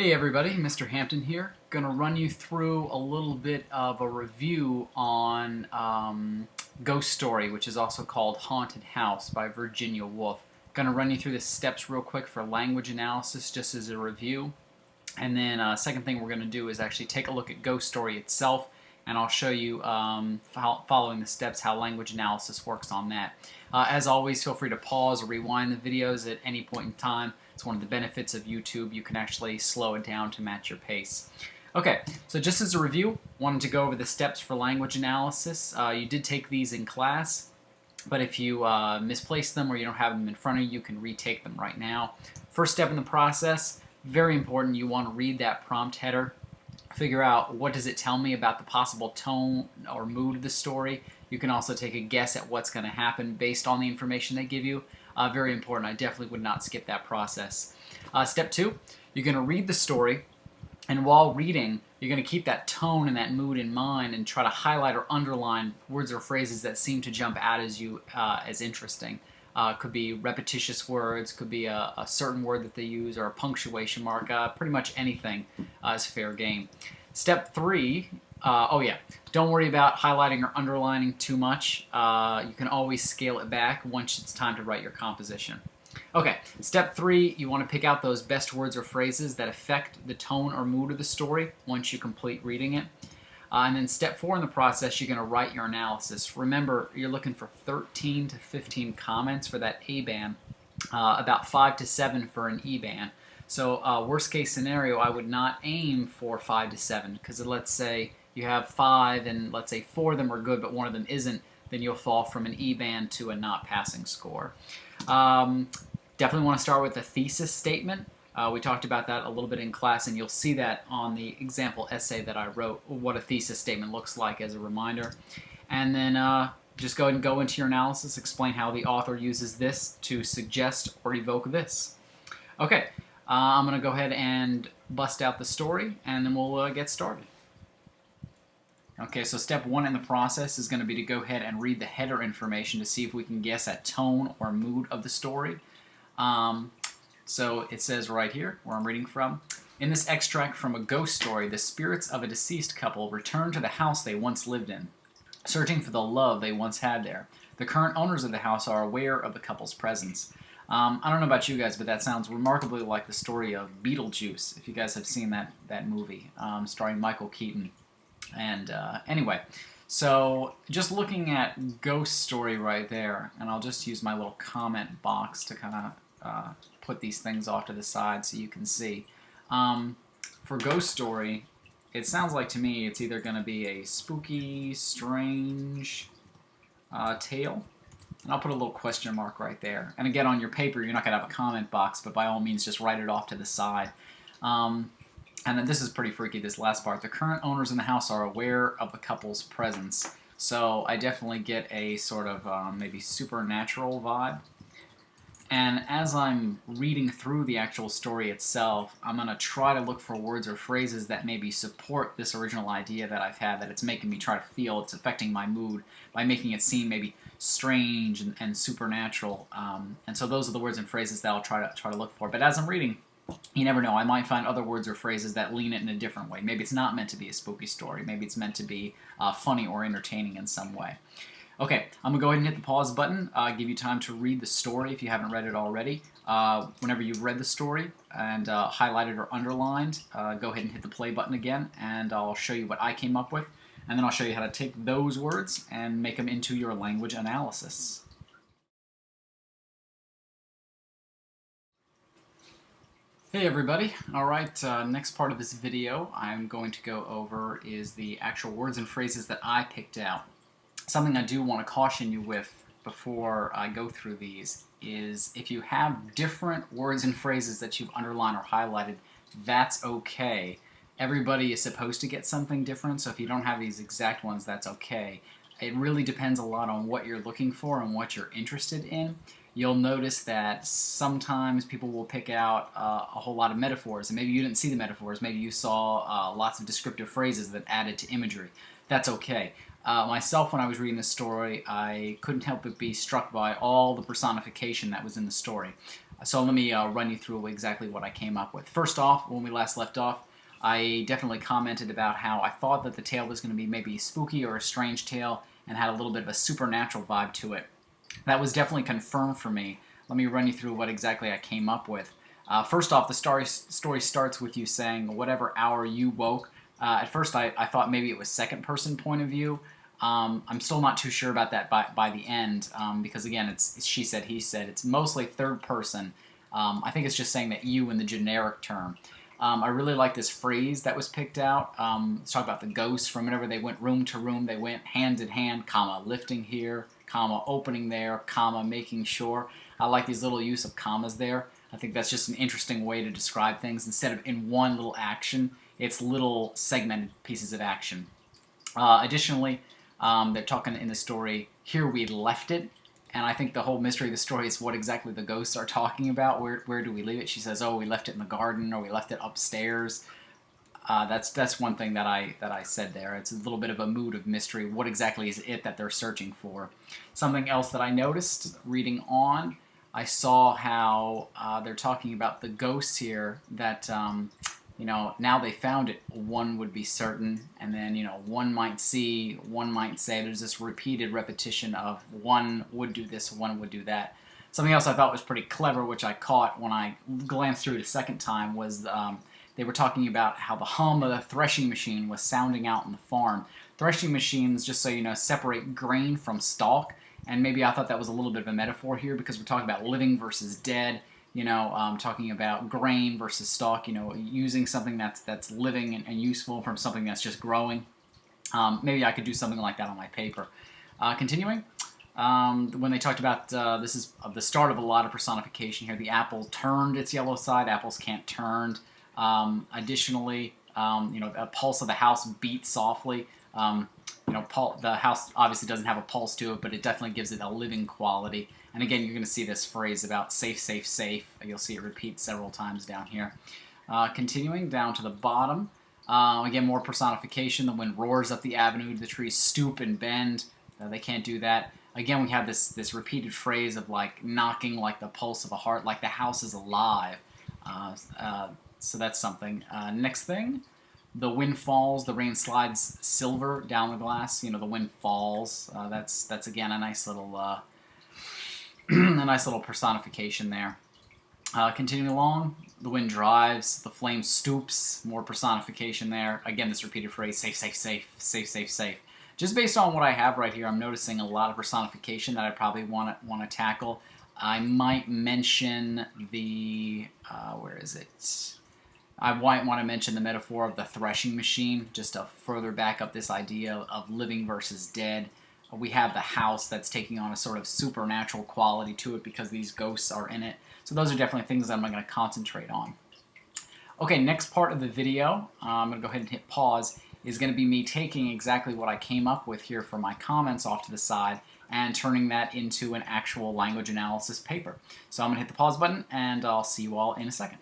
Hey everybody, Mr. Hampton here. Going to run you through a little bit of a review on Ghost Story, which is also called Haunted House by Virginia Woolf. Going to run you through the steps real quick for language analysis just as a review. And then second thing we're going to do is actually take a look at Ghost Story itself, and I'll show you, following the steps, how language analysis works on that. As always, feel free to pause or rewind the videos at any point in time. It's one of the benefits of YouTube. You can actually slow it down to match your pace. Okay, so just as a review, wanted to go over the steps for language analysis. You did take these in class, but if you misplace them or you don't have them in front of you, you can retake them right now. First step in the process, very important, you want to read that prompt header. Figure out what does it tell me about the possible tone or mood of the story. You can also take a guess at what's going to happen based on the information they give you. Very important. I definitely would not skip that process. Step 2, you're going to read the story, and while reading, you're going to keep that tone and that mood in mind and try to highlight or underline words or phrases that seem to jump out as you as interesting. Could be repetitious words, could be a certain word that they use, or a punctuation mark. Pretty much anything is fair game. Step 3, oh yeah, don't worry about highlighting or underlining too much. You can always scale it back once it's time to write your composition. Okay, step 3, you want to pick out those best words or phrases that affect the tone or mood of the story once you complete reading it. And then step 4 in the process, you're going to write your analysis. Remember, you're looking for 13 to 15 comments for that A-ban, about 5 to 7 for an E-ban. So worst case scenario, I would not aim for 5 to 7, because let's say you have 5 and let's say 4 of them are good but one of them isn't, then you'll fall from an E-ban to a not passing score. Definitely want to start with the thesis statement. We talked about that a little bit in class, and you'll see that on the example essay that I wrote, what a thesis statement looks like as a reminder. And then just go ahead and go into your analysis, explain how the author uses this to suggest or evoke this. Okay, I'm going to go ahead and bust out the story, and then we'll get started. Okay, so step 1 in the process is going to be to go ahead and read the header information to see if we can guess at tone or mood of the story. So it says right here, where I'm reading from, in this extract from a ghost story, the spirits of a deceased couple return to the house they once lived in, searching for the love they once had there. The current owners of the house are aware of the couple's presence. I don't know about you guys, but that sounds remarkably like the story of Beetlejuice, if you guys have seen that movie, starring Michael Keaton. And anyway, so just looking at Ghost Story right there, and I'll just use my little comment box to kind of put these things off to the side so you can see. For Ghost Story, it sounds like to me it's either going to be a spooky, strange tale. And I'll put a little question mark right there. And again, on your paper, you're not going to have a comment box, but by all means, just write it off to the side. And then this is pretty freaky, this last part. The current owners in the house are aware of the couple's presence. So I definitely get a sort of maybe supernatural vibe. And as I'm reading through the actual story itself, I'm going to try to look for words or phrases that maybe support this original idea that I've had, that it's making me try to feel, it's affecting my mood by making it seem maybe strange and supernatural. And so those are the words and phrases that I'll try to look for. But as I'm reading, you never know, I might find other words or phrases that lean it in a different way. Maybe it's not meant to be a spooky story. Maybe it's meant to be funny or entertaining in some way. Okay, I'm going to go ahead and hit the pause button, give you time to read the story if you haven't read it already. Whenever you've read the story and highlighted or underlined, go ahead and hit the play button again, and I'll show you what I came up with. And then I'll show you how to take those words and make them into your language analysis. Hey everybody, alright, next part of this video I'm going to go over is the actual words and phrases that I picked out. Something I do want to caution you with before I go through these is if you have different words and phrases that you've underlined or highlighted, that's okay. Everybody is supposed to get something different, so if you don't have these exact ones, that's okay. It really depends a lot on what you're looking for and what you're interested in. You'll notice that sometimes people will pick out a whole lot of metaphors, and maybe you didn't see the metaphors, maybe you saw lots of descriptive phrases that added to imagery. That's okay. Myself, when I was reading this story, I couldn't help but be struck by all the personification that was in the story. So let me run you through exactly what I came up with. First off, when we last left off, I definitely commented about how I thought that the tale was going to be maybe spooky or a strange tale and had a little bit of a supernatural vibe to it. That was definitely confirmed for me. Let me run you through what exactly I came up with. First off, the story starts with you saying whatever hour you woke. At first, I thought maybe it was second person point of view. I'm still not too sure about that by the end because, again, it's she said, he said. It's mostly third person. I think it's just saying that you in the generic term. I really like this phrase that was picked out. Let's talk about the ghosts. From whenever they went room to room, they went hand in hand, comma, lifting here, comma, opening there, comma, making sure. I like these little use of commas there. I think that's just an interesting way to describe things. Instead of in one little action, it's little segmented pieces of action. Additionally, they're talking in the story, here we left it. And I think the whole mystery of the story is what exactly the ghosts are talking about. Where do we leave it? She says, oh, we left it in the garden, or we left it upstairs. That's one thing that I said there. It's a little bit of a mood of mystery. What exactly is it that they're searching for? Something else that I noticed reading on, I saw how they're talking about the ghosts here that, now they found it, one would be certain, and then, one might see, one might say. There's this repeated repetition of one would do this, one would do that. Something else I thought was pretty clever, which I caught when I glanced through it a second time, was they were talking about how the hum of the threshing machine was sounding out on the farm. Threshing machines, just so you know, separate grain from stalk, and maybe I thought that was a little bit of a metaphor here because we're talking about living versus dead. Talking about grain versus stalk, using something that's living and useful from something that's just growing. Maybe I could do something like that on my paper. Continuing, when they talked about, this is the start of a lot of personification here. The apple turned its yellow side. Apples can't turn. Additionally, a pulse of the house beat softly. The house obviously doesn't have a pulse to it, but it definitely gives it a living quality. And again, you're going to see this phrase about safe, safe, safe. You'll see it repeat several times down here. Continuing down to the bottom, again, more personification. The wind roars up the avenue. The trees stoop and bend. They can't do that. Again, we have this repeated phrase of like knocking like the pulse of a heart, like the house is alive. So that's something. Next thing. The wind falls, the rain slides silver down the glass. The wind falls. That's again a nice little a nice little personification there. Continuing along, the wind drives, the flame stoops. More personification there. Again, this repeated phrase: safe, safe, safe, safe, safe, safe. Just based on what I have right here, I'm noticing a lot of personification that I probably want to tackle. I might mention the where is it? I might want to mention the metaphor of the threshing machine, just to further back up this idea of living versus dead. We have the house that's taking on a sort of supernatural quality to it because these ghosts are in it. So those are definitely things that I'm going to concentrate on. Okay, next part of the video, I'm going to go ahead and hit pause, is going to be me taking exactly what I came up with here for my comments off to the side and turning that into an actual language analysis paper. So I'm going to hit the pause button, and I'll see you all in a second.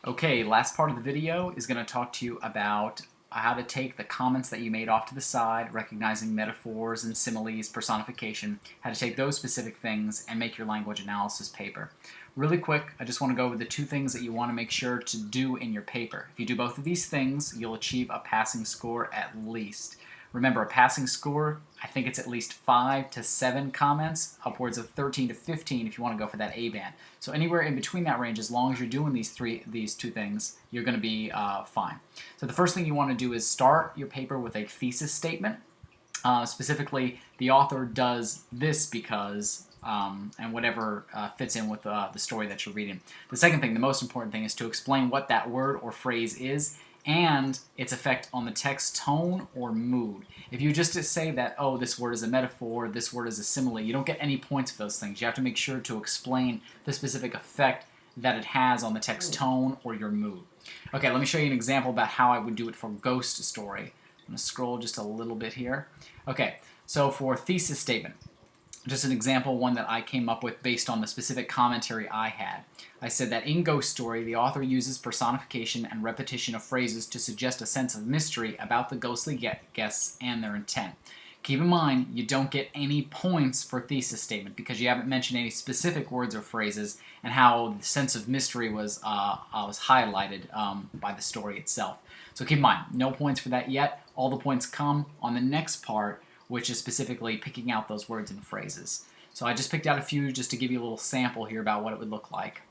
Okay, last part of the video is going to talk to you about how to take the comments that you made off to the side, recognizing metaphors and similes, personification, how to take those specific things and make your language analysis paper. Really quick, I just want to go over the two things that you want to make sure to do in your paper. If you do both of these things, you'll achieve a passing score at least. Remember, a passing score, I think it's at least 5 to 7 comments, upwards of 13 to 15 if you want to go for that A band. So anywhere in between that range, as long as you're doing these two things, you're going to be fine. So the first thing you want to do is start your paper with a thesis statement. Specifically, the author does this because, and whatever fits in with the story that you're reading. The second thing, the most important thing, is to explain what that word or phrase is and its effect on the text tone or mood. If you just say that, oh, this word is a metaphor, this word is a simile, you don't get any points for those things. You have to make sure to explain the specific effect that it has on the text tone or your mood. Okay, let me show you an example about how I would do it for ghost story. I'm going to scroll just a little bit here. Okay, so for thesis statement, just an example, one that I came up with based on the specific commentary I had. I said that in Ghost Story, the author uses personification and repetition of phrases to suggest a sense of mystery about the ghostly guests and their intent. Keep in mind, you don't get any points for thesis statement because you haven't mentioned any specific words or phrases and how the sense of mystery was highlighted by the story itself. So keep in mind, no points for that yet. All the points come on the next part, which is specifically picking out those words and phrases. So I just picked out a few just to give you a little sample here about what it would look like.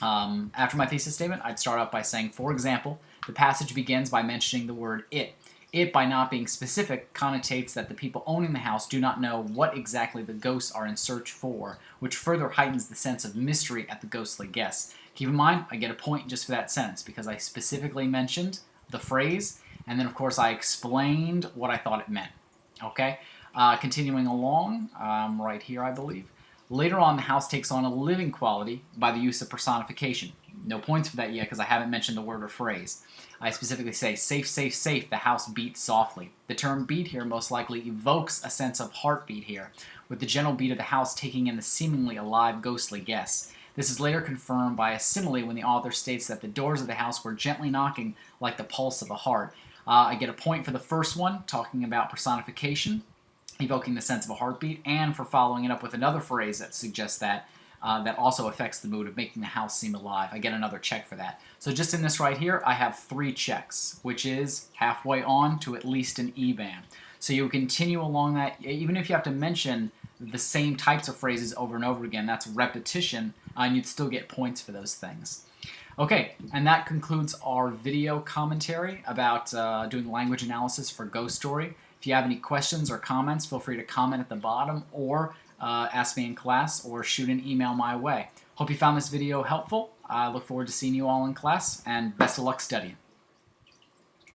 After my thesis statement, I'd start out by saying, for example, the passage begins by mentioning the word it. It, by not being specific, connotates that the people owning the house do not know what exactly the ghosts are in search for, which further heightens the sense of mystery at the ghostly guests. Keep in mind, I get a point just for that sentence because I specifically mentioned the phrase, and then of course I explained what I thought it meant. Okay? Continuing along, right here I believe. Later on, the house takes on a living quality by the use of personification. No points for that yet because I haven't mentioned the word or phrase. I specifically say, safe, safe, safe, the house beats softly. The term beat here most likely evokes a sense of heartbeat here, with the general beat of the house taking in the seemingly alive ghostly guests. This is later confirmed by a simile when the author states that the doors of the house were gently knocking like the pulse of a heart. I get a point for the first one, talking about personification, evoking the sense of a heartbeat, and for following it up with another phrase that suggests that that also affects the mood of making the house seem alive. I get another check for that. So just in this right here, I have 3 checks, which is halfway on to at least an E-band. So you continue along that, even if you have to mention the same types of phrases over and over again, that's repetition, and you'd still get points for those things. Okay, and that concludes our video commentary about doing language analysis for Ghost Story. If you have any questions or comments, feel free to comment at the bottom or ask me in class or shoot an email my way. Hope you found this video helpful. I look forward to seeing you all in class, and best of luck studying.